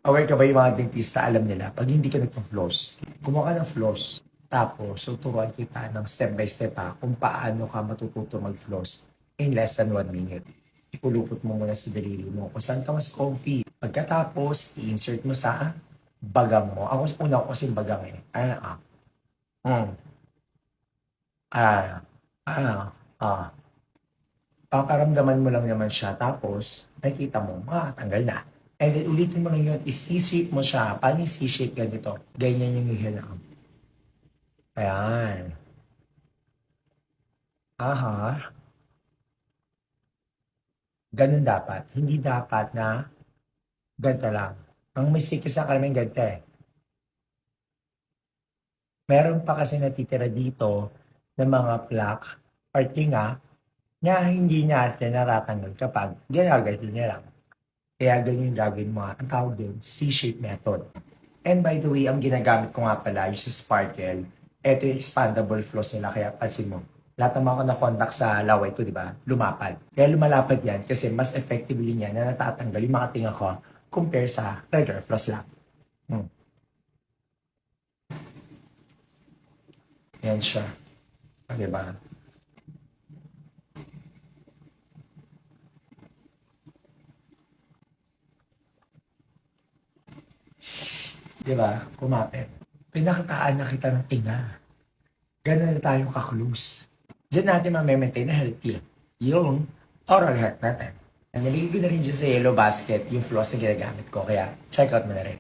Aware ka ba yung mga dentista, alam nila, pag hindi ka nagpa-floss, kumuha ka ng floss, tapos tuturuan kita ng step by step kung paano ka matututo mag-floss in less than 1 minute. Ipulupot mo muna sa daliri mo kung saan ka mas comfy. Pagkatapos, i-insert mo sa bagang mo. Ako, una ko kasi bagang eh. Mm, ah, ah, ah. Paparamdaman mo lang naman siya, tapos nakikita mo, tanggal na. And then ulitin mo lang yun, i-C-shape mo siya. Paano yung C-shape ganito? Ganyan yung hihilang. Ayan. Aha. Ganun dapat. Hindi dapat na ganito lang. Ang mistake sa kalamin ganito eh. Meron pa kasi natitira dito ng mga plaque or tinga na hindi natin natatanggal kapag ginaganyan niya lang. Kaya ganyan yung gagawin mo. Ang tawag doon, C-shape method. And by the way, ang ginagamit ko nga pala, yung sa Sparkle, ito yung expandable floss nila. Kaya pansin mo, lahat ng mga na-contact sa laway ko, di ba, lumapad. Kaya lumalapad yan kasi mas effectively niya na natatanggal yung mga tinga ko compare sa regular floss lang. Hmm. Yan siya. Di ba? Di ba? Kumapit. Pinakataan na kita ng tinga. Ganun na tayong ka-close. Diyan natin ma-maintain na healthy yung oral health natin. Naligid ko na rin dyan sa yellow basket yung floss na ginagamit ko. Kaya check out mo na rin.